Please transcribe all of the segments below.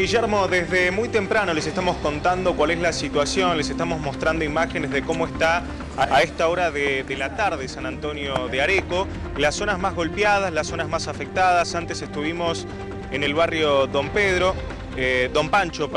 Guillermo, desde muy temprano les estamos contando cuál es la situación, les estamos mostrando imágenes de cómo está a esta hora de la tarde San Antonio de Areco, las zonas más golpeadas, las zonas más afectadas. Antes estuvimos en el barrio Don Pancho,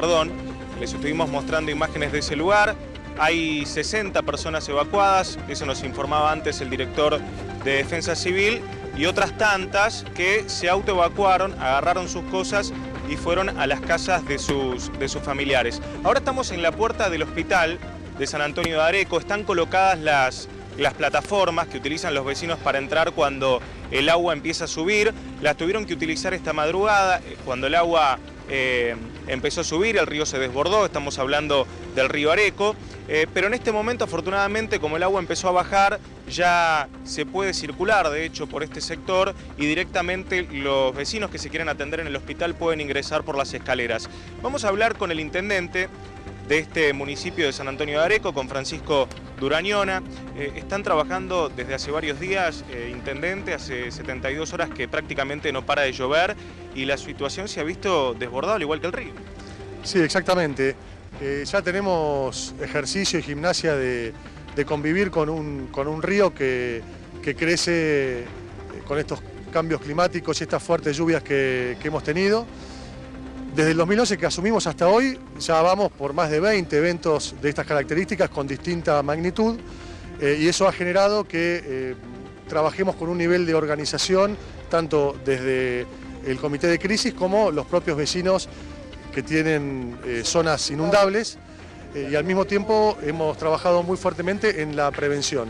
les estuvimos mostrando imágenes de ese lugar. Hay 60 personas evacuadas, eso nos informaba antes el director de Defensa Civil, y otras tantas que se autoevacuaron, agarraron sus cosas y fueron a las casas de sus familiares. Ahora estamos en la puerta del hospital de San Antonio de Areco. Están colocadas las plataformas que utilizan los vecinos para entrar cuando el agua empieza a subir. Las tuvieron que utilizar esta madrugada, cuando el agua empezó a subir, el río se desbordó, estamos hablando del río Areco, pero en este momento, afortunadamente, como el agua empezó a bajar, ya se puede circular, de hecho, por este sector, y directamente los vecinos que se quieren atender en el hospital pueden ingresar por las escaleras. Vamos a hablar con el intendente de este municipio de San Antonio de Areco, con Francisco Durañona. Están trabajando desde hace varios días, intendente, hace 72 horas que prácticamente no para de llover y la situación se ha visto desbordada, al igual que el río. Sí, exactamente. Ya tenemos ejercicio y gimnasia de convivir con un río que crece con estos cambios climáticos y estas fuertes lluvias que hemos tenido. Desde el 2011 que asumimos hasta hoy, ya vamos por más de 20 eventos de estas características con distinta magnitud, y eso ha generado que trabajemos con un nivel de organización, tanto desde el comité de crisis como los propios vecinos que tienen zonas inundables, y al mismo tiempo hemos trabajado muy fuertemente en la prevención.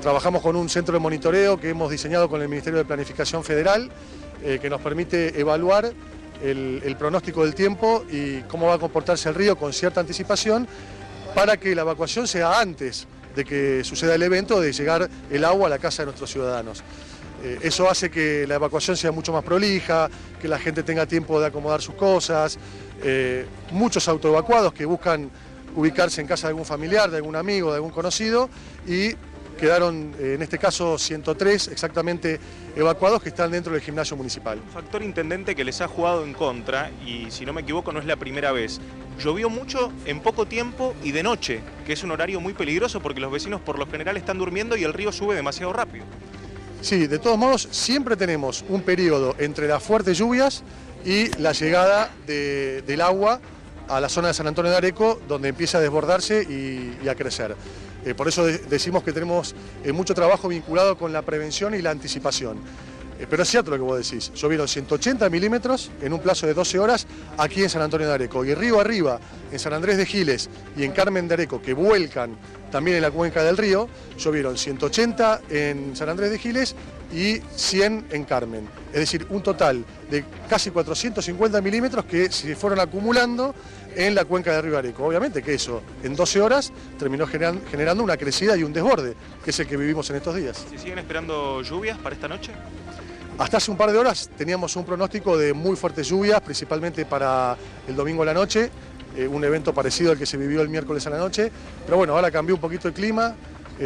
Trabajamos con un centro de monitoreo que hemos diseñado con el Ministerio de Planificación Federal, que nos permite evaluar el pronóstico del tiempo y cómo va a comportarse el río con cierta anticipación para que la evacuación sea antes de que suceda el evento de llegar el agua a la casa de nuestros ciudadanos. Eso hace que la evacuación sea mucho más prolija, que la gente tenga tiempo de acomodar sus cosas. Muchos autoevacuados que buscan ubicarse en casa de algún familiar, de algún amigo, de algún conocido, y quedaron, en este caso, 103 exactamente evacuados que están dentro del gimnasio municipal. Un factor, intendente, que les ha jugado en contra, y si no me equivoco no es la primera vez. Llovió mucho en poco tiempo y de noche, que es un horario muy peligroso porque los vecinos por lo general están durmiendo y el río sube demasiado rápido. Sí, de todos modos, siempre tenemos un periodo entre las fuertes lluvias y la llegada del agua a la zona de San Antonio de Areco, donde empieza a desbordarse y a crecer. Por eso decimos que tenemos mucho trabajo vinculado con la prevención y la anticipación. Pero es cierto lo que vos decís, llovieron 180 milímetros en un plazo de 12 horas aquí en San Antonio de Areco, y río arriba, en San Andrés de Giles y en Carmen de Areco, que vuelcan también en la cuenca del río, llovieron 180 en San Andrés de Giles y 100 en Carmen. Es decir, un total de casi 450 milímetros que se fueron acumulando en la cuenca de río Areco. Obviamente que eso, en 12 horas, terminó generando una crecida y un desborde, que es el que vivimos en estos días. ¿Se siguen esperando lluvias para esta noche? Hasta hace un par de horas teníamos un pronóstico de muy fuertes lluvias, principalmente para el domingo a la noche, un evento parecido al que se vivió el miércoles a la noche, pero bueno, ahora cambió un poquito el clima,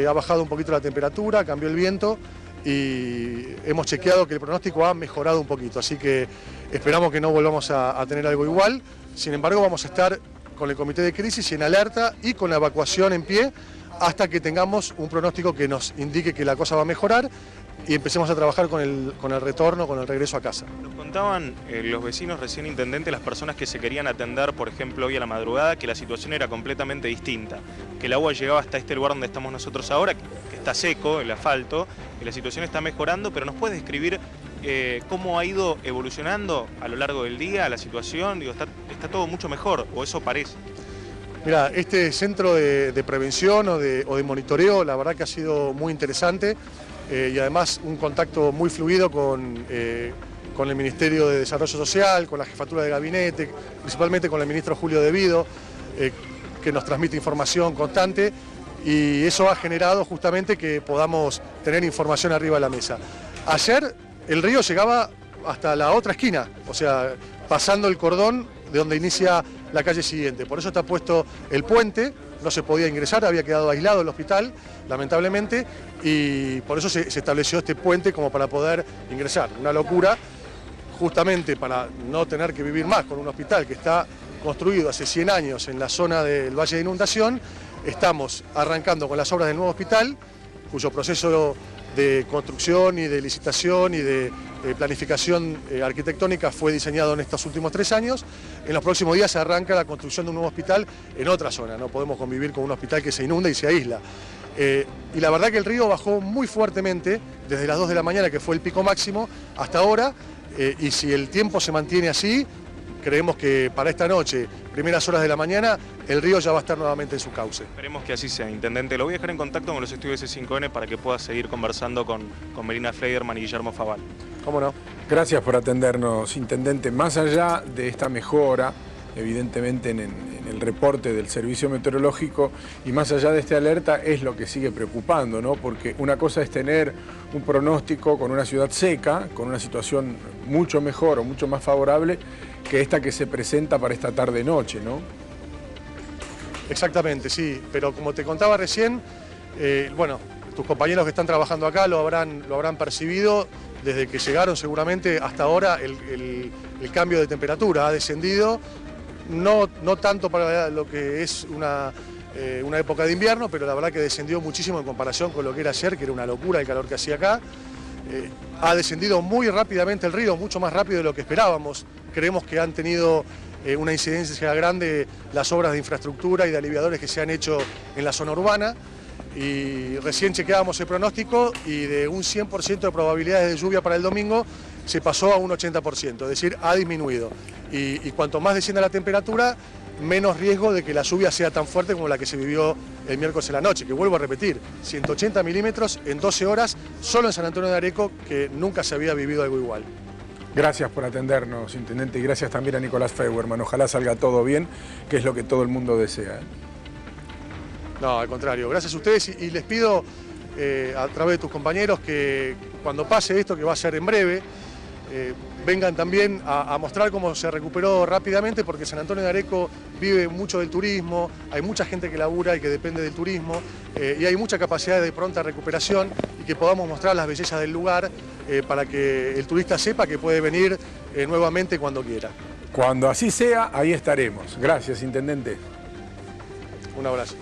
ha bajado un poquito la temperatura, cambió el viento y hemos chequeado que el pronóstico ha mejorado un poquito, así que esperamos que no volvamos a tener algo igual. Sin embargo, vamos a estar con el comité de crisis y en alerta y con la evacuación en pie hasta que tengamos un pronóstico que nos indique que la cosa va a mejorar y empecemos a trabajar con el retorno, con el regreso a casa. Nos contaban los vecinos recién, intendente, las personas que se querían atender, por ejemplo, hoy a la madrugada, que la situación era completamente distinta, que el agua llegaba hasta este lugar donde estamos nosotros ahora, que está seco, el asfalto, y la situación está mejorando, pero ¿nos puedes describir cómo ha ido evolucionando a lo largo del día la situación? Digo, está todo mucho mejor, o eso parece. Mira, este centro de prevención o de monitoreo, la verdad que ha sido muy interesante, y además un contacto muy fluido con el Ministerio de Desarrollo Social, con la Jefatura de Gabinete, principalmente con el ministro Julio De Vido, que nos transmite información constante, y eso ha generado justamente que podamos tener información arriba de la mesa. Ayer el río llegaba hasta la otra esquina, o sea, pasando el cordón de donde inicia la calle siguiente. Por eso está puesto el puente, no se podía ingresar, había quedado aislado el hospital, lamentablemente, y por eso se estableció este puente como para poder ingresar. Una locura, justamente para no tener que vivir más con un hospital que está construido hace 100 años en la zona del Valle de Inundación, estamos arrancando con las obras del nuevo hospital, cuyo proceso de construcción y de licitación y de planificación arquitectónica fue diseñado en estos últimos 3 años. En los próximos días se arranca la construcción de un nuevo hospital en otra zona. No podemos convivir con un hospital que se inunda y se aísla. Y la verdad que el río bajó muy fuertemente desde las 2 de la mañana, que fue el pico máximo, hasta ahora, y si el tiempo se mantiene así, creemos que para esta noche, primeras horas de la mañana, el río ya va a estar nuevamente en su cauce. Esperemos que así sea, Intendente. Lo voy a dejar en contacto con los estudios de C5N para que pueda seguir conversando con Melina Fleiderman y Guillermo Faval. ¿Cómo no? Gracias por atendernos, Intendente. Más allá de esta mejora, evidentemente en el reporte del servicio meteorológico, y más allá de esta alerta, es lo que sigue preocupando, ¿no? Porque una cosa es tener un pronóstico con una ciudad seca, con una situación mucho mejor o mucho más favorable que esta que se presenta para esta tarde-noche, ¿no? Exactamente, sí, pero como te contaba recién, bueno, tus compañeros que están trabajando acá lo habrán percibido desde que llegaron seguramente hasta ahora. El cambio de temperatura ha descendido, no tanto para lo que es una época de invierno, pero la verdad que descendió muchísimo en comparación con lo que era ayer, que era una locura el calor que hacía acá. Ha descendido muy rápidamente el río, mucho más rápido de lo que esperábamos. Creemos que han tenido una incidencia grande las obras de infraestructura y de aliviadores que se han hecho en la zona urbana. Y recién chequeábamos el pronóstico y de un 100% de probabilidades de lluvia para el domingo se pasó a un 80%, es decir, ha disminuido. Y cuanto más descienda la temperatura, menos riesgo de que la lluvia sea tan fuerte como la que se vivió el miércoles en la noche, que vuelvo a repetir, 180 milímetros en 12 horas solo en San Antonio de Areco, que nunca se había vivido algo igual. Gracias por atendernos, Intendente, y gracias también a Nicolás Feuerman. Ojalá salga todo bien, que es lo que todo el mundo desea. No, al contrario, gracias a ustedes y les pido a través de tus compañeros que cuando pase esto, que va a ser en breve, vengan también a mostrar cómo se recuperó rápidamente, porque San Antonio de Areco vive mucho del turismo, hay mucha gente que labura y que depende del turismo, y hay mucha capacidad de pronta recuperación, y que podamos mostrar las bellezas del lugar para que el turista sepa que puede venir nuevamente cuando quiera. Cuando así sea, ahí estaremos. Gracias, Intendente. Un abrazo.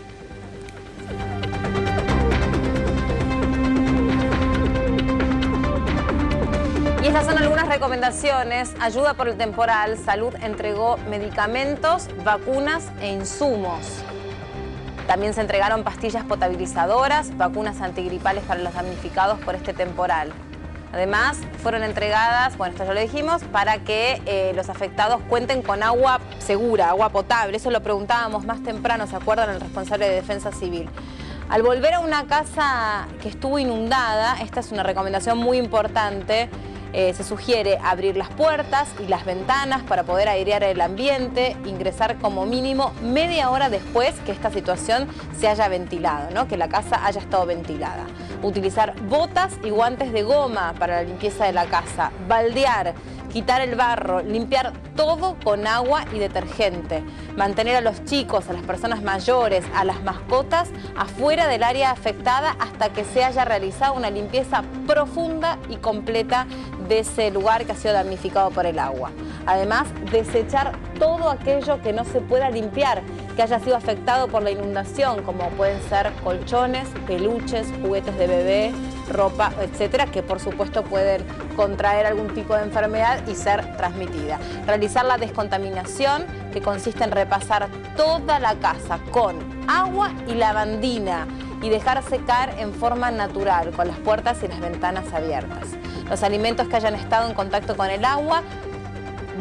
Y estas son algunas recomendaciones. Ayuda por el temporal. Salud entregó medicamentos, vacunas e insumos. También se entregaron pastillas potabilizadoras, vacunas antigripales para los damnificados por este temporal. Además, fueron entregadas, bueno, esto ya lo dijimos, para que los afectados cuenten con agua segura, agua potable. Eso lo preguntábamos más temprano, ¿se acuerdan? El responsable de Defensa Civil. Al volver a una casa que estuvo inundada, esta es una recomendación muy importante. Se sugiere abrir las puertas y las ventanas para poder airear el ambiente, ingresar como mínimo media hora después que esta situación se haya ventilado, ¿no? Que la casa haya estado ventilada. Utilizar botas y guantes de goma para la limpieza de la casa, baldear, quitar el barro, limpiar todo con agua y detergente, mantener a los chicos, a las personas mayores, a las mascotas afuera del área afectada hasta que se haya realizado una limpieza profunda y completa de ese lugar que ha sido damnificado por el agua. Además, desechar todo aquello que no se pueda limpiar, que haya sido afectado por la inundación, como pueden ser colchones, peluches, juguetes de bebé, ropa, etcétera, que por supuesto pueden contraer algún tipo de enfermedad y ser transmitida. Realizar la descontaminación, que consiste en repasar toda la casa con agua y lavandina y dejar secar en forma natural, con las puertas y las ventanas abiertas. Los alimentos que hayan estado en contacto con el agua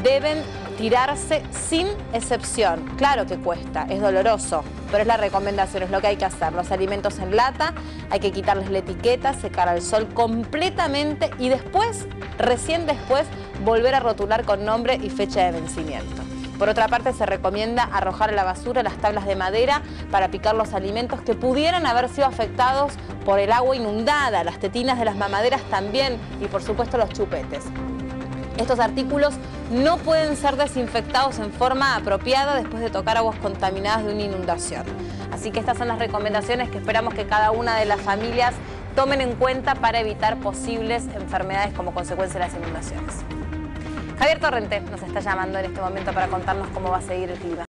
deben tirarse sin excepción. Claro que cuesta, es doloroso, pero es la recomendación, es lo que hay que hacer. Los alimentos en lata, hay que quitarles la etiqueta, secar al sol completamente y después, recién después, volver a rotular con nombre y fecha de vencimiento. Por otra parte, se recomienda arrojar a la basura las tablas de madera para picar los alimentos que pudieran haber sido afectados por el agua inundada, las tetinas de las mamaderas también y por supuesto los chupetes. Estos artículos no pueden ser desinfectados en forma apropiada después de tocar aguas contaminadas de una inundación. Así que estas son las recomendaciones que esperamos que cada una de las familias tomen en cuenta para evitar posibles enfermedades como consecuencia de las inundaciones. Javier Torrente nos está llamando en este momento para contarnos cómo va a seguir el clima.